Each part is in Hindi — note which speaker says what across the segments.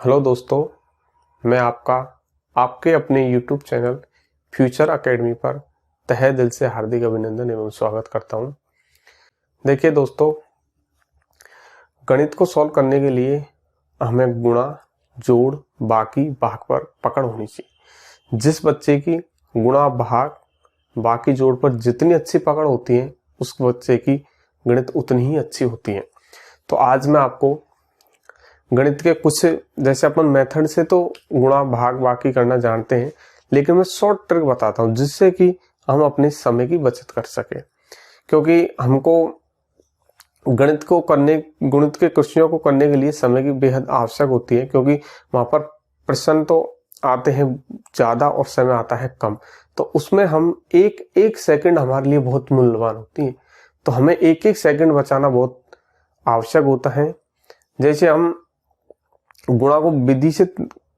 Speaker 1: हेलो दोस्तों, मैं आपके अपने YouTube चैनल फ्यूचर एकेडमी पर तहे दिल से हार्दिक अभिनंदन एवं स्वागत करता हूं। देखिए दोस्तों, गणित को सॉल्व करने के लिए हमें गुणा, जोड़, बाकी, भाग पर पकड़ होनी चाहिए। जिस बच्चे की गुणा, भाग, बाकी, जोड़ पर जितनी अच्छी पकड़ होती है, उस बच्चे की गणित उतनी ही अच्छी होती है। तो आज मैं आपको गणित के कुछ, जैसे अपन मेथड से तो गुणा, भाग, बाकी करना जानते हैं, लेकिन मैं शॉर्ट ट्रिक बताता हूं जिससे कि हम अपने समय की बचत कर सके। क्योंकि हमको गणित के क्वेश्चनों को करने के लिए समय की बेहद आवश्यक होती है, क्योंकि वहां पर प्रश्न तो आते हैं ज्यादा और समय आता है कम। तो उसमें हम एक एक सेकंड हमारे लिए बहुत मूल्यवान होती है। तो हमें एक एक सेकंड बचाना बहुत आवश्यक होता है। जैसे हम गुणा को विधि से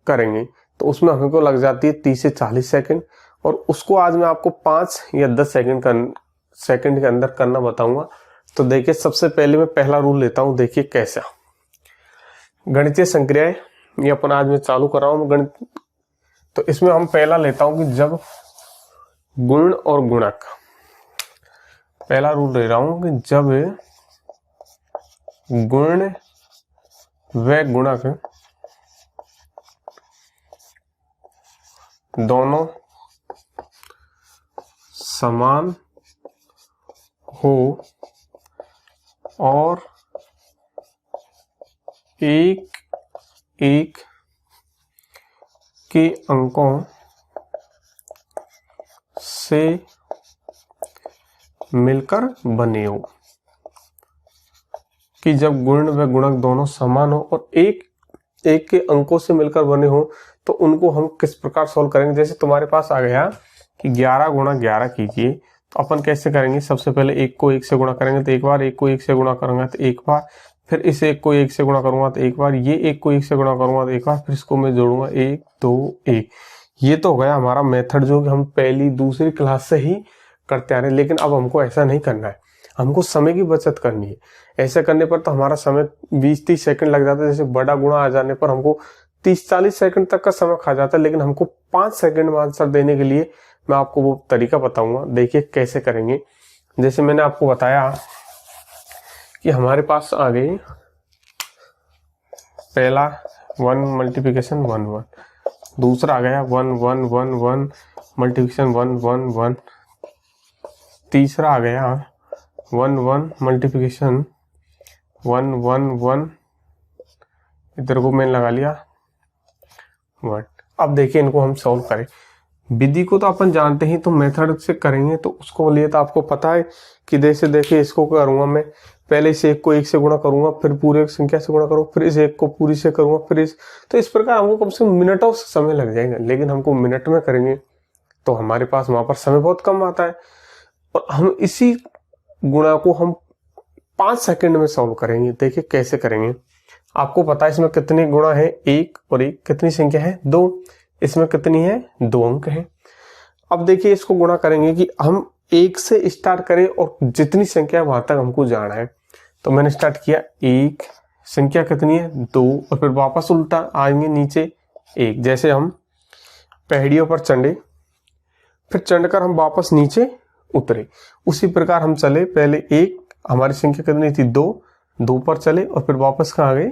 Speaker 1: करेंगे तो उसमें हमको लग जाती है 30 से 40 सेकंड, और उसको आज मैं आपको 5 या 10 सेकंड के अंदर करना बताऊंगा। तो देखिए, सबसे पहले मैं पहला रूल लेता हूं। देखिए कैसा गणितीय संक्रियाएं ये अपन आज मैं चालू कर रहा हूं गणित। तो इसमें हम पहला लेता हूं कि जब गुण और गुणक, पहला रूल ले रहा हूं कि जब गुण व गुणक दोनों समान हो और एक एक के अंकों से मिलकर बने हो, कि जब गुण व गुणक दोनों समान हो और एक एक के अंकों से मिलकर बने हो, तो उनको हम किस प्रकार सॉल्व करेंगे। जैसे तुम्हारे पास आ गया कि 11 गुणा 11 कीजिए, तो अपन कैसे करेंगे। सबसे पहले एक को एक से गुणा करेंगे तो एक बार, एक को एक से गुणा करूंगा तो एक बार, फिर इस एक को एक से गुणा करूंगा तो एक बार, ये एक को एक से गुणा करूंगा तो एक बार, फिर इसको मैं जोड़ूंगा 1 2 1। ये तो हो गया हमारा मेथड जो कि हम पहली दूसरी क्लास से ही करते आ रहे हैं। लेकिन अब हमको ऐसा नहीं करना है, हमको समय की बचत करनी है। ऐसे करने पर तो हमारा समय 20-30 सेकंड लग जाता है। जैसे बड़ा गुणा आ जाने पर हमको 30-40 सेकंड तक का समय खा जाता है, लेकिन हमको 5 सेकंड में आंसर देने के लिए मैं आपको वो तरीका बताऊंगा। देखिए कैसे करेंगे। जैसे मैंने आपको बताया कि हमारे पास आ गई पहला 1 मल्टीप्लिकेशन 1 1, दूसरा आ गया 1 1 1 1 मल्टीप्लिकेशन 1 1 1, तीसरा आ गया 1 1 मल्टीप्लिकेशन 1 1 1, इधर को मैंने लगा लिया 1। अब देखिए इनको हम सॉल्व करें। विधि को तो अपन जानते ही, तो मेथड से करेंगे तो उसको लिए तो आपको पता है कि जैसे देखिए इसको करूंगा मैं, पहले इस एक को एक से गुणा करूंगा, फिर पूरे संख्या से गुणा करूंगा, फिर इस एक को पूरी से करूंगा, फिर इस, तो इस प्रकार हमको कम से कम मिनटों से समय लग जाएगा। लेकिन हमको मिनट में करेंगे तो हमारे पास वहां पर समय बहुत कम आता है, और हम इसी गुणा को हम 5 सेकंड में सॉल्व करेंगे। देखिए कैसे करेंगे। आपको पता है इसमें कितने गुणा है, 1 और 1, कितनी संख्या है 2, इसमें कितनी है 2 अंक है। अब देखिए इसको गुणा करेंगे कि हम 1 से स्टार्ट करें और जितनी संख्या है वहां तक हमको जाना है। तो मैंने स्टार्ट किया 1, संख्या कितनी है 2, और फिर वापस उल्टा आएंगे नीचे 1। जैसे हम पहाड़ियों पर चढ़े, फिर चढ़कर हम वापस नीचे उतरे, उसी प्रकार हम चले। पहले 1, हमारी संख्या कितनी थी 2 पर चले, और फिर वापस कहाँ आ गए,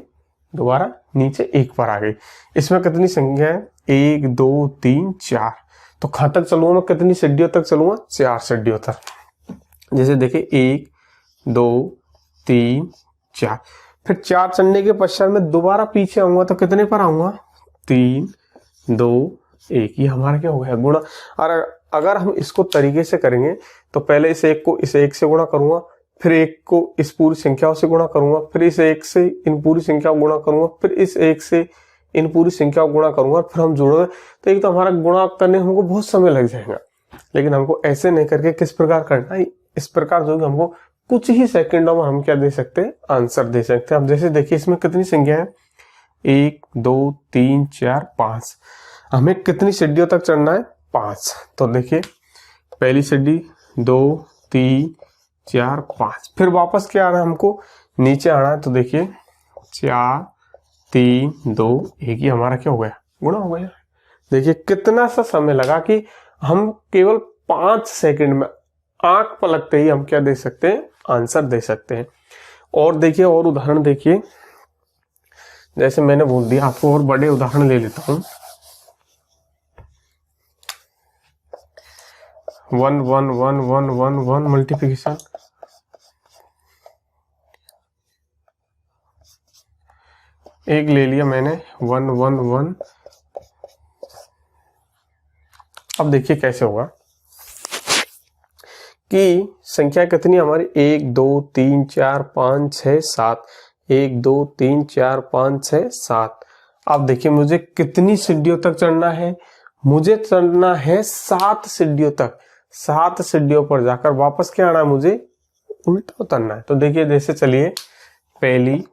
Speaker 1: दोबारा नीचे 1 पर आ गए। इसमें कितनी संख्या है 1 2 3 4। तो कहां तक चलूंगा मैं, कितनी सीढ़ियों तक चलूंगा, 4 सीढ़ियों तक। जैसे देखिए 1 2 3 4, फिर 4 चढ़ने के पश्चात मैं दोबारा पीछे आऊंगा तो कितने पर आऊंगा 3 2 1। ये हमारा क्या हो गया, गुणा। और अगर हम इसको तरीके से करेंगे तो पहले इस एक को इस एक से गुणा करूंगा, फिर एक को इस पूरी संख्याओं से गुणा करूंगा, फिर इस एक से इन पूरी संख्याओं गुणा करूंगा, फिर इस एक से इन पूरी संख्याओं गुणा करूंगा, फिर हम जोड़ेंगे। तो एक तो हमारा गुणा करने में हमको बहुत समय लग जाएगा। लेकिन हमको ऐसे नहीं करके किस प्रकार करना है, इस प्रकार जो हमको कुछ ही सेकंडों में हम क्या दे सकते हैं, आंसर दे सकते हैं। अब जैसे देखिए इसमें कितनी संख्या है 1 2 3 4 5, हमें कितनी सीढ़ियों तक चढ़ना है 5। तो देखिए पहली सीढ़ी 2 3 4 5, फिर वापस क्या आना है हमको, नीचे आना है। तो देखिए 4 3 2 1, ये हमारा क्या हो गया, गुणा हो गया। देखिए कितना सा समय लगा कि हम केवल 5 सेकंड में आंख पलकते ही हम क्या दे सकते हैं, आंसर दे सकते हैं। और देखिए और उदाहरण देखिए, जैसे मैंने बोल दिया, आपको और बड़े उदाहरण ले लेता हूं। 1 1 1 1 1 1 मल्टीप्लिकेशन, एक ले लिया मैंने 1 1 1। अब देखिए कैसे होगा कि संख्या कितनी हमारी, 1 2 3 4 5 6 7, 1 2 3 4 5 6 7। अब देखिए मुझे कितनी सीढ़ियों तक चढ़ना है, मुझे चढ़ना है 7 सीढ़ियों तक। 7 सीढ़ियों पर जाकर वापस क्या आना है, मुझे उल्टा उतरना है। तो देखिए जैसे चलिए, पहली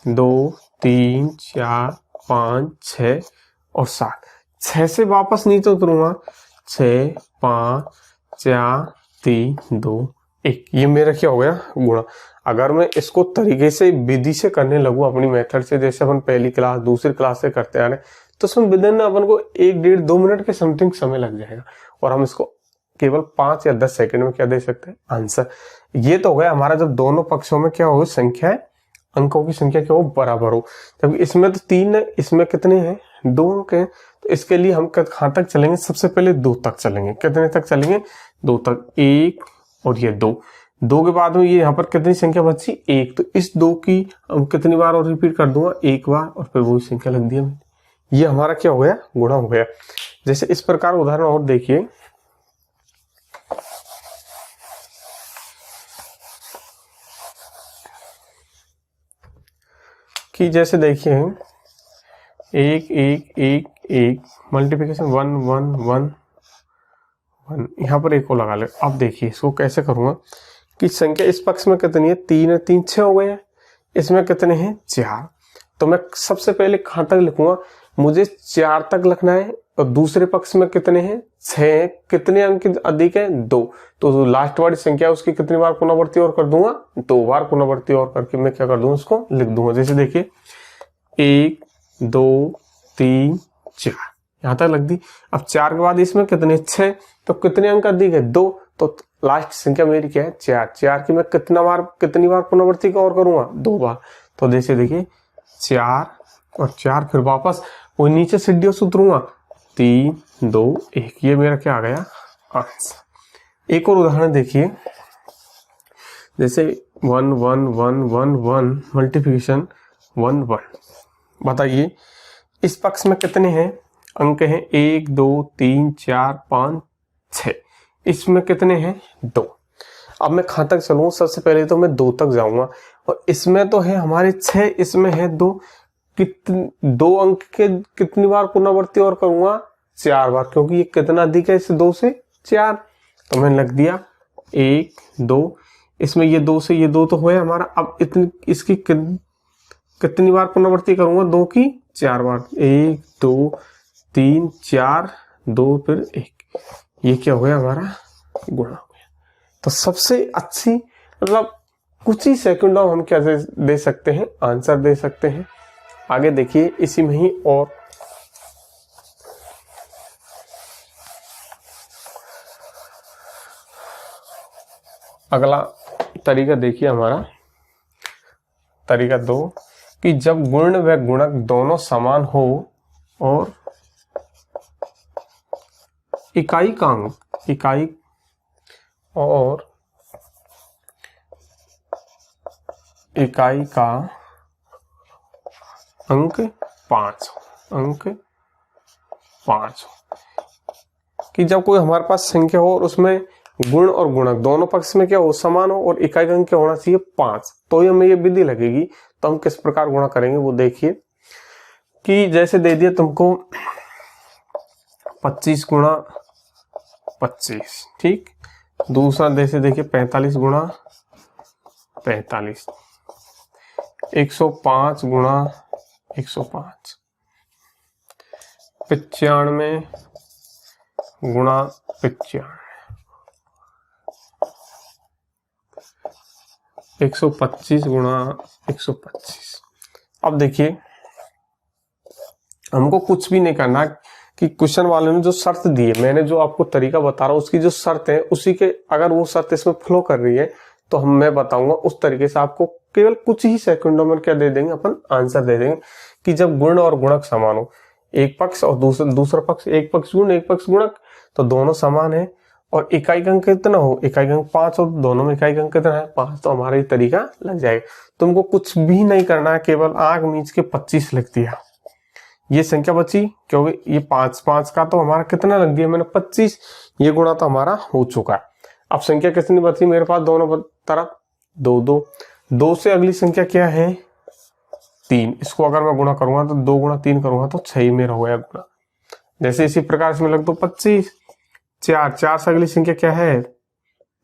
Speaker 1: 2 3 4 5 6 और 7, 6 से वापस नीचे उतरूंगा, 6 5 4 3 2 1, ये मेरा क्या हो गया, गुणा। अगर मैं इसको तरीके से विधि से करने लगूं अपनी मेथड से, जैसे अपन पहली क्लास दूसरी क्लास से करते आ रहे, तो उसमें विदिन अपन को 1 1.5 2 मिनट के समथिंग समय लग जाएगा, और हम इसको केवल 5 या 10 सेकंड में क्या दे सकते हैं, आंसर। ये तो हो गया हमारा जब दोनों पक्षों में क्या हो, संख्या अंकों की संख्या क्या हो, बराबर हो। जबकि इसमें तो 3 है, इसमें कितने हैं, 2 अंक हैं। तो इसके लिए हम कहां तक चलेंगे, सबसे पहले 2 तक चलेंगे। कितने तक चलेंगे, 2 तक। 1 और ये 2, 2 के बाद में ये यहाँ पर कितनी संख्या बची, 1। तो इस 2 की हम कितनी बार और रिपीट कर दूंगा, 1 बार, और फिर वही संख्या लग दी हमें। ये हमारा क्या हो गया, गुणा हो गया। जैसे इस प्रकार उदाहरण और देखिए, कि जैसे देखिए 1 1 1 1 मल्टीप्लिकेशन 1 1 1 1, यहाँ पर 1 को लगा ले। अब देखिए इसको कैसे करूंगा कि संख्या इस पक्ष में कितनी है, 3 है, 3 6 हो गए हैं। इसमें कितने हैं, 4। तो मैं सबसे पहले कहां तक लिखूंगा, मुझे 4 तक लिखना है। और दूसरे पक्ष में कितने हैं, 6 है। कितने अंक अधिक है, 2। तो लास्ट वाली संख्या उसकी कितनी बार पुनरावृत्ति और कर दूंगा, 2 बार पुनरावृत्ति और करके मैं क्या कर दूंगा, उसको लिख दूंगा। जैसे देखिए 1 2 3 4, यहां तक लग दी। अब 4 के बाद इसमें कितने, 6। तो कितने अंक अधिक है, 2। तो लास्ट संख्या मेरी क्या है, 4। 4 की मैं कितनी बार पुनरावृत्ति और करूंगा, 2 बार। तो जैसे देखिए 4 और 4, फिर वापस वही नीचे सीढ़ियों से उतरूंगा, 3 2 1, ये मेरा क्या आ गया, आंसर। एक और उदाहरण देखिए, जैसे 1 1 1 1 1 मल्टीप्लिकेशन 1 1। बताइए इस पक्ष में कितने हैं अंक हैं, 1 2 3 4 5 6। इसमें कितने हैं, 2। अब मैं कहां तक चलूं, सबसे पहले तो मैं 2 तक जाऊंगा। और इसमें तो है हमारे 6, इसमें है 2। 2 अंक के कितनी बार पुनरावृत्ति और करूंगा, 4 बार, क्योंकि ये कितना अधिक है इस 2 से, 4। तो मैंने लिख दिया 1 2, इसमें ये 2 से ये 2 तो हुआ हमारा। अब इसकी कितनी बार पुनरावृत्ति करूंगा, 2 की 4 बार, 1 2 3 4 2 फिर 1, ये क्या हो गया हमारा, गुणा हो गया। तो सबसे अच्छी, मतलब कुछ ही सेकंडों में हम क्या दे सकते हैं, आंसर दे सकते हैं। आगे देखिए इसी में ही और अगला तरीका देखिए, हमारा तरीका 2, कि जब गुण व गुणक दोनों समान हो और इकाई का अंक 5 हो। कि जब कोई हमारे पास संख्या हो और उसमें गुण और गुणक दोनों पक्ष में क्या हो, समान हो, और इकाई का अंक क्या होना चाहिए, 5, तो ही हमें ये विधि लगेगी। तो हम किस प्रकार गुणा करेंगे वो देखिए, कि जैसे दे दिया तुमको 25 गुणा 25, ठीक। दूसरा जैसे देखिए 45 गुणा 45, 105 गुणा 105, 95 गुणा 95, 125 गुणा 125। अब देखिए हमको कुछ भी नहीं करना कि क्वेश्चन वाले ने जो शर्त दी है, मैंने जो आपको तरीका बता रहा हूँ उसकी जो शर्त है उसी के, अगर वो शर्त इसमें फ्लो कर रही है तो मैं बताऊंगा उस तरीके से आपको केवल कुछ ही सेकंडों में क्या दे देंगे, अपन आंसर दे देंगे कि जब गुण और गुणक समान हो, एक पक्ष और दूसरा पक्ष, एक पक्ष गुण एक पक्ष गुणक, तो दोनों समान है और इकाई अंक कितना हो, इकाई अंक 5 और दोनों में इकाई अंक कितना है 5, तो हमारा ये तरीका लग जाएगा। तुमको कुछ भी नहीं करना है, केवल आंख मीच के 25 लिख दिया, ये संख्या बची क्योंकि ये 5 का तो हमारा कितना लग दिया मैंने 25, ये गुणा तो हमारा हो चुका है। अब संख्या कितनी बची मेरे पास दोनों तरफ 2 2 से अगली संख्या क्या है 3, इसको अगर मैं गुणा करूंगा तो 2 गुणा 3 करूंगा तो 6 मेरा हो गया गुणा। जैसे इसी प्रकार इसमें लग दो 25, 4 से अगली संख्या क्या है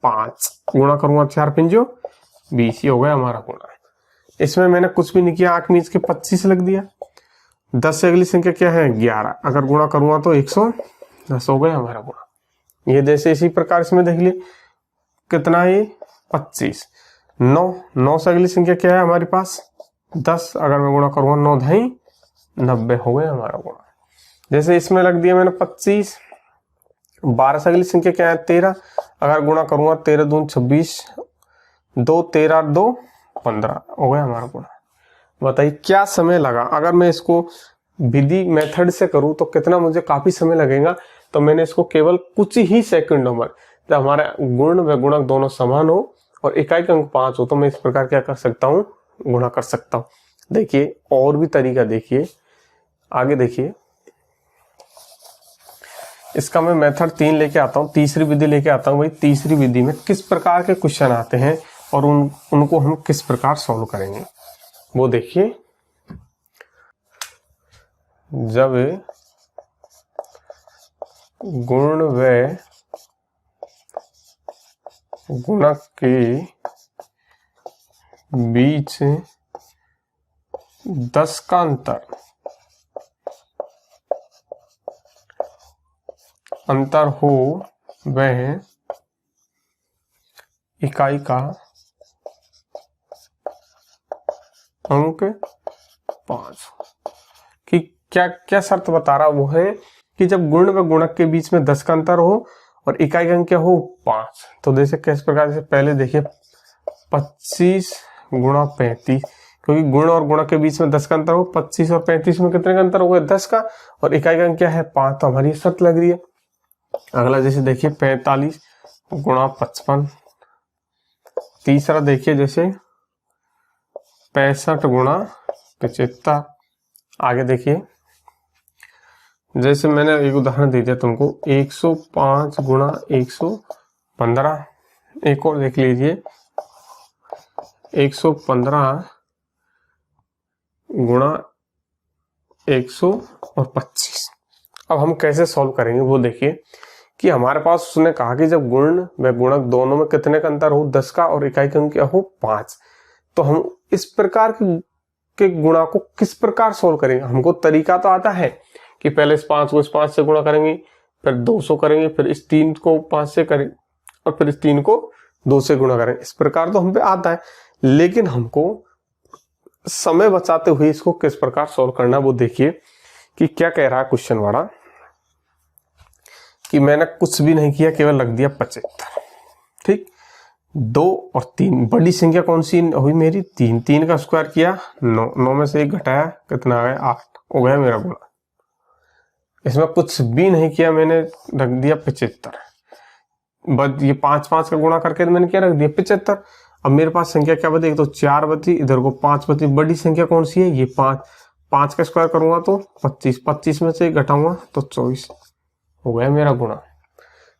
Speaker 1: 5, गुणा करूंगा 4 5 20, ये हो गया हमारा गुणा। इसमें मैंने कुछ भी नहीं किया, आंख मीच के 25 लग दिया। 10 से अगली संख्या क्या है 11, अगर गुणा करूंगा तो 110 हो गया हमारा गुणा। ये जैसे इसी प्रकार इसमें देख लिए कितना है 25। 9 से अगली संख्या क्या है हमारे पास 10, अगर मैं गुणा करूंगा 9 ढाई 90 हो गया हमारा गुणा। जैसे इसमें लग दिया मैंने 25। 12 से अगली संख्या क्या है 13, अगर गुणा करूंगा 13 दून 26, 2 13 2 15 हो गया हमारा गुणा। बताइए क्या समय लगा, अगर मैं इसको विधि मेथड से करूं तो कितना मुझे काफी समय लगेगा, तो मैंने इसको केवल कुछ ही सेकंडों में, जब हमारा गुण व गुणक दोनों समान हो और इकाई अंक 5 हो तो मैं इस प्रकार क्या कर सकता हूं गुणा कर सकता हूं। देखिए और भी तरीका देखिए, आगे देखिए इसका मैं मेथड 3 लेके आता हूं, तीसरी विधि लेके आता हूं। भाई तीसरी विधि में किस प्रकार के क्वेश्चन आते हैं और उनको हम किस प्रकार सॉल्व करेंगे वो देखिए। जब गुण व गुणक के बीच 10 का अंतर हो वह इकाई का अंक 5 कि क्या क्या शर्त बता रहा वो है कि जब गुण व गुणक के बीच में 10 का अंतर हो और इकाई का अंक क्या हो 5। तो जैसे किस प्रकार से पहले देखिए 25 गुणा 35, क्योंकि गुण और गुणक के बीच में 10 का अंतर हो, 25 और 35 में कितने का अंतर हो गया 10 का, और इकाई का अंक क्या है 5, तो हमारी शर्त लग रही है। अगला जैसे देखिए 45 गुणा 55, तीसरा देखिए जैसे 65 गुणा 75। आगे देखिए जैसे मैंने एक उदाहरण दे दिया तुमको 105 गुणा 115। एक और देख लीजिए 115 गुणा 125। अब हम कैसे सॉल्व करेंगे वो देखिए कि हमारे पास उसने कहा कि जब गुण व गुणक दोनों में कितने का अंतर हो 10 का और इकाई का अंक क्या हो 5, तो हम इस प्रकार के गुणा को किस प्रकार सॉल्व करेंगे। हमको तरीका तो आता है कि पहले इस 5 को इस 5 से गुणा करेंगे, फिर 200 करेंगे, फिर इस 3 को 5 से करेंगे और फिर इस 3 को 2 से गुणा करेंगे। इस प्रकार तो हम पे आता है, लेकिन हमको समय बचाते हुए इसको किस प्रकार सॉल्व करना वो देखिए कि क्या कह रहा है क्वेश्चन वाला कि मैंने कुछ भी नहीं किया, केवल रख दिया 75। ठीक, 2 और 3 बड़ी संख्या कौन सी हुई मेरी 3, 3 का स्क्वायर किया 9, 9 में से 1 घटाया कितना आ गया 8 हो गया मेरा गुणा। इसमें कुछ भी नहीं किया, मैंने रख दिया 75, बस ये 5 5 का गुणा करके मैंने क्या रख दिया 75। अब मेरे पास संख्या क्या बची, एक तो 4 बची, इधर को 5 बची, बड़ी संख्या कौन सी है ये 5, 5 का स्क्वायर करूंगा तो 25, 25 में से 1 घटाऊंगा तो 24 हो गया मेरा गुणा।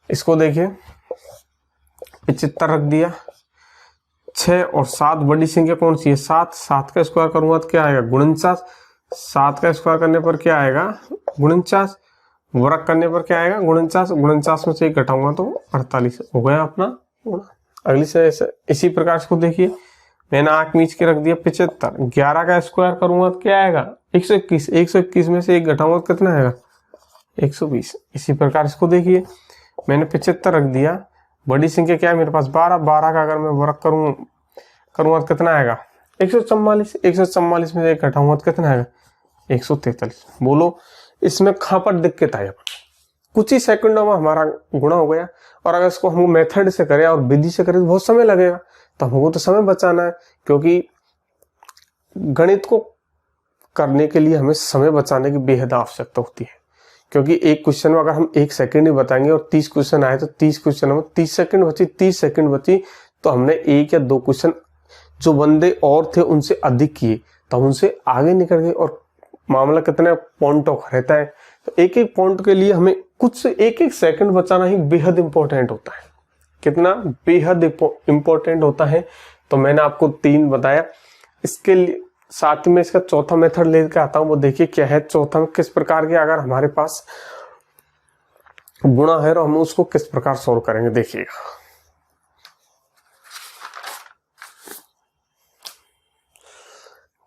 Speaker 1: इसको देखिए 75 रख दिया, 6 और 7 बड़ी संख्या कौन सी है 7, 7 का स्क्वायर करूंगा तो क्या आएगा 49, 7 का स्क्वायर करने पर क्या आएगा 49, वर्ग करने पर क्या आएगा 49, 49 में से 1 घटाऊंगा तो 48 हो गया अपना गुणा। अगली से इसी प्रकार से देखिए मैंने आंख मीच के रख दिया 75, 11 का स्क्वायर करूंगा तो क्या आएगा 121, 121 में से 1 घटाऊंगा तो कितना आएगा 120। इसी प्रकार इसको देखिए मैंने 75 रख दिया, बड़ी संख्या क्या है मेरे पास 12, 12 का अगर मैं वर्ग करूंगा तो कितना आएगा 144, 144 में से 1 घटाऊंगा तो कितना आएगा 143। बोलो इसमें कहाँ पर दिक्कत आई? कुछ ही सेकंडों में हमारा गुणा हो गया। और अगर इसको हम मेथड से करें और विधि से करें तो बहुत समय लगेगा, तो हमको तो समय बचाना है, क्योंकि गणित को करने के लिए हमें समय बचाने की बेहद आवश्यकता होती है। क्योंकि एक क्वेश्चन में अगर हम 1 सेकंड ही बताएंगे और 30 क्वेश्चन आए तो 30 क्वेश्चन में 30 सेकंड बची, 30 सेकंड बची, तो हमने 1 या 2 क्वेश्चन जो बंदे और थे उनसे अधिक किए, तो हम उनसे आगे निकल गए। और मामला कितने पॉइंटों का रहता है, तो एक एक पॉइंट के लिए हमें कुछ एक एक सेकंड बचाना ही बेहद इंपॉर्टेंट होता है। कितना बेहद इंपॉर्टेंट होता है। तो मैंने आपको 3 बताया। इसके लिए साथ में इसका चौथा मेथड लेकर आता हूं, वो देखिए क्या है। चौथा में किस प्रकार के अगर हमारे पास गुणा है तो हम उसको किस प्रकार सोल्व करेंगे, देखिएगा।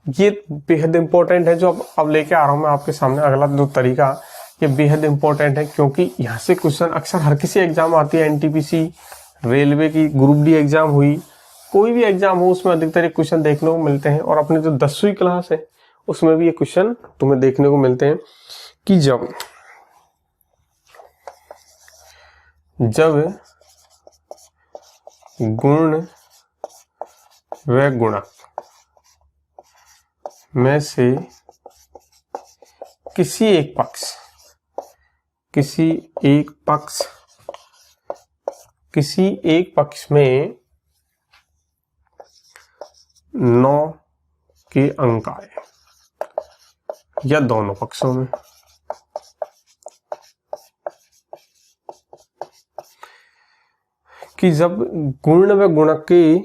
Speaker 1: ये बेहद इंपॉर्टेंट है जो अब लेके आ रहा हूं मैं आपके सामने। अगला जो तरीका ये बेहद इंपॉर्टेंट है, क्योंकि यहाँ से क्वेश्चन अक्सर हर किसी एग्जाम आती है। एनटीपीसी, रेलवे की, ग्रुप डी एग्जाम हुई, कोई भी एग्जाम हो, उसमें अधिकतर ये क्वेश्चन देखने को मिलते हैं। और अपने जो 10वीं क्लास है उसमें भी ये क्वेश्चन तुम्हें देखने को मिलते हैं कि जब गुण व गुणक में से किसी एक पक्ष में 9 के अंक आए, या दोनों पक्षों में, कि जब गुण व गुणक के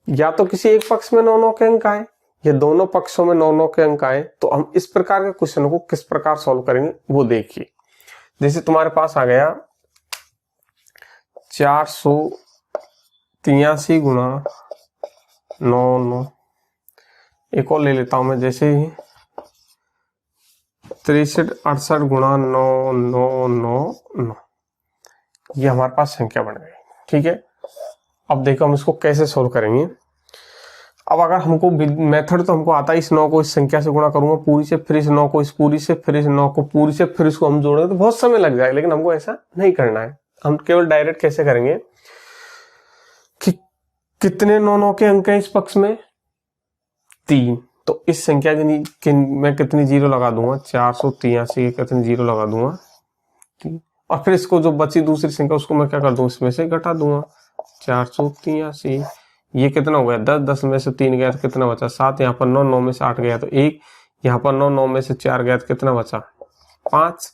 Speaker 1: या तो किसी एक पक्ष में 9 के अंक आए या दोनों पक्षों में 9 के अंक आए, तो हम इस प्रकार के क्वेश्चन को किस प्रकार सॉल्व करेंगे वो देखिए। जैसे तुम्हारे पास आ गया 483 गुणा 9। एक और ले लेता हूं मैं, जैसे 6368 गुणा 9। ये हमारे पास संख्या बन गई, ठीक है। अब देखो हम इसको कैसे सोल्व करेंगे। अब अगर हमको मेथड तो हमको आता है, इस 9 को इस संख्या से गुणा करूंगा पूरी से, फिर इस 9 को इस पूरी से, फिर इस 9 को पूरी से, फिर इसको हम जोड़ेंगे तो बहुत समय लग जाएगा। लेकिन हमको ऐसा नहीं करना है। हम केवल डायरेक्ट कैसे करेंगे कि कितने 9 के अंक हैं इस पक्ष में, 3। तो इस संख्या के मैं कितनी जीरो लगा दूंगा, 483 कितनी जीरो लगा दूंगा, और फिर इसको जो बची दूसरी संख्या उसको मैं क्या कर दूं, इसमें से घटा दूंगा। 483 ये कितना हो गया, 10 में से 3 गया तो कितना बचा, 7। यहाँ पर 9 में से 8 गया तो 1। यहाँ पर 9 में से 4 गया तो कितना बचा, 5।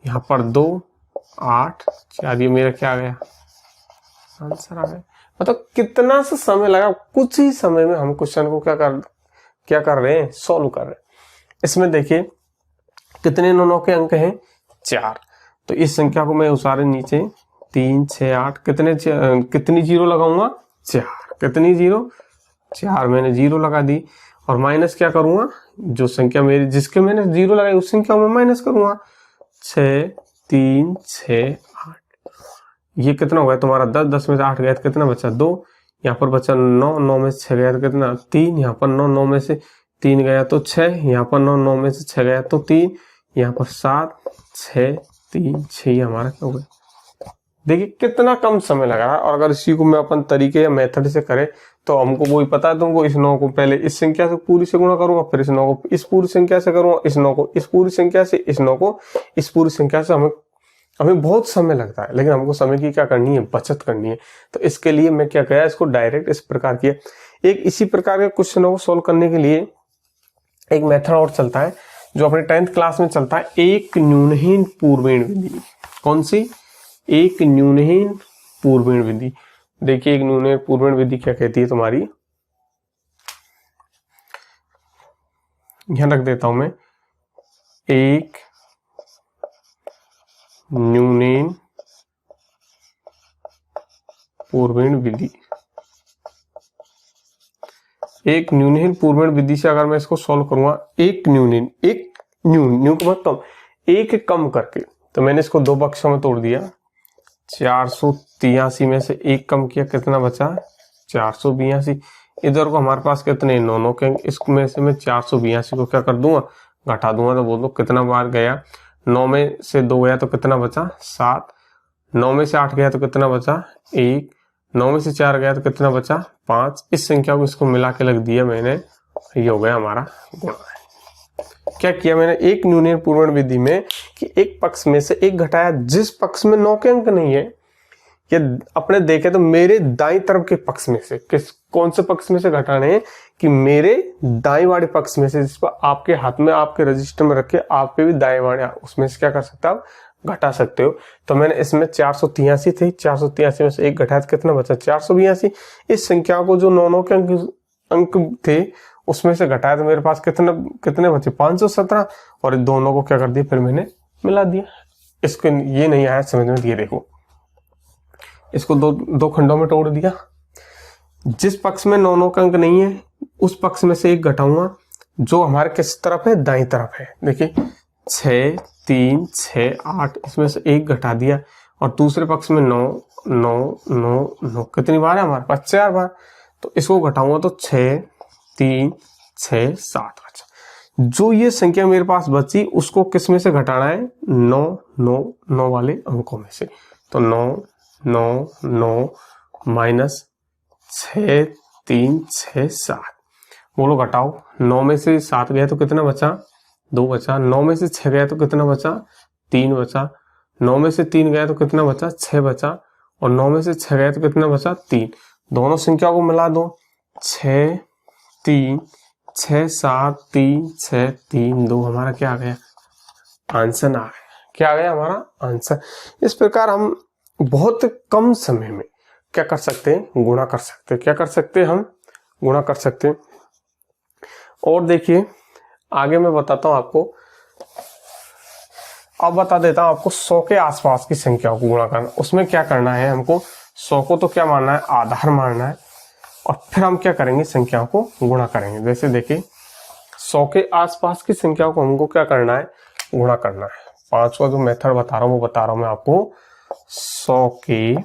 Speaker 1: यहाँ पर 2, 8, 4। ये मेरा क्या आ गया, आंसर आ गया। मतलब कितना सा समय लगा, कुछ ही समय में हम क्वेश्चन को क्या कर रहे हैं, सॉल्व कर रहे हैं। इसमें देखिए कितने 9 के अंक हैं, 4। तो इस संख्या को मैं उसारे नीचे 3, 6, 8 कितनी जीरो लगाऊंगा, 4। कितनी जीरो, 4 मैंने जीरो लगा दी। और माइनस क्या करूंगा, जो संख्या मेरी जिसके मैंने जीरो लगाई उस संख्या में माइनस करूंगा। 6, 3, 6, 8। ये कितना हो गया तुम्हारा 10 में से 8 गया तो कितना बचा, 2। यहाँ पर बचा 9 में से 6 गया तो कितना, 3। यहाँ पर 9 में से 3 गया तो 6। यहाँ पर 9 में से 6 गया तो 3। यहाँ पर 7, 6, 3, 6 हमारा क्या हो गया। देखिए कितना कम समय लगा रहा है। और अगर इसी को मैं अपन तरीके या मेथड से करें तो हमको वही पता है तुमको, इस 9 को पहले इस संख्या से पूरी से गुणा करूंगा, फिर इस 9 को इस पूरी संख्या से करूंगा, इस 9 को इस पूरी संख्या से, इस 9 को इस पूरी संख्या से। हमें बहुत समय लगता है, लेकिन हमको समय की क्या करनी है, बचत करनी है। तो इसके लिए मैं क्या किया, इसको डायरेक्ट इस प्रकार किया। एक इसी प्रकार के क्वेश्चनों को सोल्व करने के लिए एक मेथड और चलता है जो अपने 10th क्लास में चलता है, एक न्यूनहीन पूर्वेण विधि। कौन सी, एक न्यूनहीन पूर्वेण विधि। देखिए एक न्यूनहीन पूर्वेण विधि क्या कहती है तुम्हारी, यहां रख देता हूं मैं, एक न्यूनहीन पूर्वेण विधि। एक न्यूनहीन पूर्वेण विधि से अगर मैं इसको सॉल्व करूंगा, एक न्यू का मतलब एक कम करके, तो मैंने इसको 2 पक्षों में तोड़ दिया। 483 में से 1 कम किया, कितना बचा, 482। इधर को हमारे पास कितने 9 के, इसमें से मैं 482 को क्या कर दूंगा, घटा दूंगा तो बोलो कितना बार गया, 9 में से 2 गया तो कितना बचा 7, 9 में से 8 गया तो कितना बचा 1, 9 में से 4 गया तो कितना बचा 5। इस संख्या को इसको मिला के लग दिया मैंने, ये हो गया हमारा गुणा। क्या किया मैंने एक न्यूनन पूर्ण विधि में कि एक पक्ष में से एक घटाया, जिस पक्ष में 9 के अंक नहीं है, ये अपने देखे तो मेरे दाईं तरफ के पक्ष में से, कौन से पक्ष में से घटाने हैं कि मेरे दाईं वाले पक्ष में से, जिस पर आपके हाथ में आपके रजिस्टर में रखे आप पे भी दाएं वाले, उसमें से क्या कर सकते हो आप घटा सकते हो। तो मैंने इसमें 483 थे, 483 में से एक घटाया तो कितना बचा 482। इस संख्या को जो 9 के अंक थे उसमें से घटाया तो मेरे पास कितने बचे 517, और दोनों को क्या कर दिया फिर मैंने मिला दिया। इसको ये नहीं आया समझ में, ये देखो इसको दो खंडों में तोड़ दिया। जिस पक्ष में 9 का अंक नहीं है उस पक्ष में से एक घटाऊंगा जो हमारे किस तरफ है, दाईं तरफ है। देखिए 6 3 6 8, इसमें से एक घटा दिया, और दूसरे पक्ष में 9 9 9 9 कितनी बार है हमारे पास 4 बार, तो इसको घटाऊंगा तो 6 3 6 7 बचा। जो ये संख्या मेरे पास बची उसको किस में से घटाना है, 9 9 9 वाले अंकों में से। तो 9 9 9 माइनस 6 3 6 7, बोलो घटाओ। 9 में से 7 गया तो कितना बचा 2 बचा, 9 में से 6 गया तो कितना बचा 3 बचा, 9 में से 3 गया तो कितना बचा 6 बचा, और 9 में से 6 गया तो कितना बचा 3। दोनों संख्या को मिला दो, 6 3 6 7 3 6 3 2, हमारा क्या आ गया आंसर आ गया। क्या आ गया हमारा आंसर। इस प्रकार हम बहुत कम समय में क्या कर सकते हैं, गुणा कर सकते हैं। क्या कर सकते हैं हम, गुणा कर सकते हैं। और देखिए आगे मैं बताता हूं आपको, अब बता देता हूं आपको 100 के आसपास की संख्याओं को गुणा करना। उसमें क्या करना है हमको, 100 को तो क्या मानना है आधार मानना है, और फिर हम क्या करेंगे संख्याओं को गुणा करेंगे। जैसे देखिए 100 के आसपास की संख्याओं को हमको क्या करना है, गुणा करना है। 5 का जो मेथड बता रहा हूं वो बता रहा हूं मैं आपको। 100 के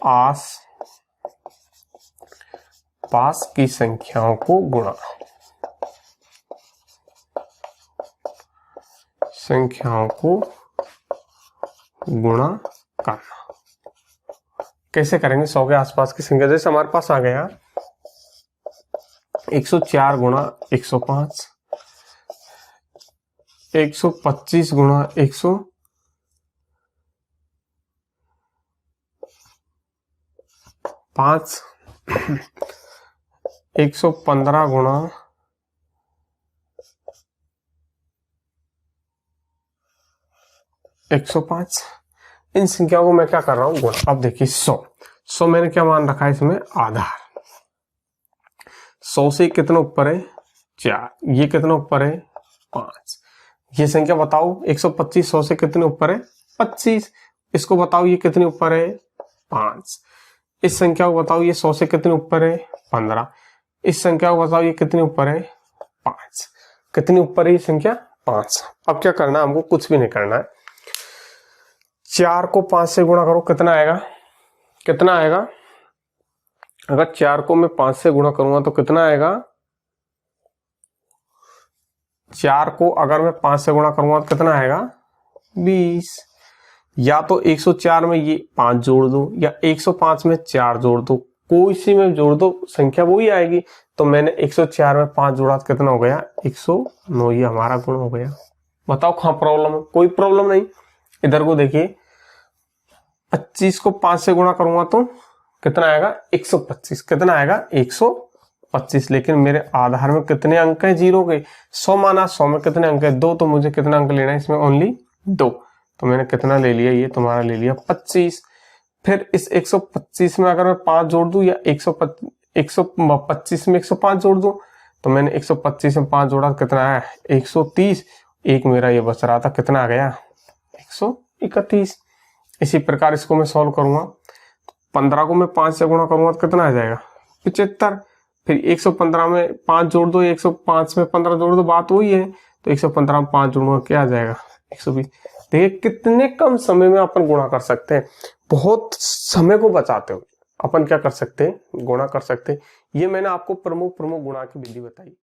Speaker 1: आस पास की संख्याओं को गुणा, संख्याओं को गुणा करना कैसे करेंगे। 100 के आसपास की संख्या, जैसे हमारे पास आ गया 104 गुणा 105, 125 गुणा 105, 115 गुणा 105। इन संख्याओं को मैं क्या कर रहा हूं गुणा। अब देखिए 100 मैंने क्या मान रखा है इसमें आधार। 100 से कितना ऊपर है 4, ये कितना ऊपर है 5। ये संख्या बताओ 125 100 से कितने ऊपर है 25। इसको बताओ ये कितने ऊपर है 5। इस संख्या को बताओ ये 100 से कितने ऊपर है 15। इस संख्या को बताओ ये कितने ऊपर है 5। कितनी ऊपर है ये संख्या 5। अब क्या करना है हमको, कुछ भी नहीं करना है। 4 को 5 से गुणा करो, कितना आएगा, कितना आएगा। अगर 4 को मैं 5 से गुणा करूंगा तो कितना आएगा, 4 को अगर मैं 5 से गुणा करूंगा तो कितना आएगा 20। या तो 104 में ये 5 जोड़ दो, या 105 में 4 जोड़ दो, कोई सी में जोड़ दो संख्या वही आएगी। तो मैंने 104 में 5 जोड़ा तो कितना हो गया 109, ये हमारा गुण हो गया। बताओ कहां प्रॉब्लम है, कोई प्रॉब्लम नहीं। इधर को देखिए 25 को 5 से गुणा करूंगा तो कितना आएगा 125, कितना आएगा 125। लेकिन मेरे आधार में कितने अंक है, 0 के। 100 माना, 100 में कितने अंक है 2, तो मुझे कितना अंक लेना है इसमें ओनली 2। तो मैंने कितना ले लिया, ये तुम्हारा ले लिया 25। फिर इस 125 में अगर मैं 5 जोड़ दूं, या 125 में 105 जोड़ दूं, तो मैंने 125 में 5 जोड़ा कितना है 130। एक मेरा ये बच रहा था, कितना आ गया 131। इसी प्रकार इसको मैं सॉल्व करूंगा। 15 को मैं 5 से गुणा करूंगा तो कितना आ जाएगा 75। फिर 115 में 5 जोड़ दो, 105 में 15 जोड़ दो, बात वही है। तो 115 में 5 जोड़ूंगा क्या आ जाएगा 120। देखिए कितने कम समय में अपन गुणा कर सकते हैं, बहुत समय को बचाते हुए अपन क्या कर सकते हैं गुणा कर सकते हैं। ये मैंने आपको प्रमुख गुणा की विधि बताई।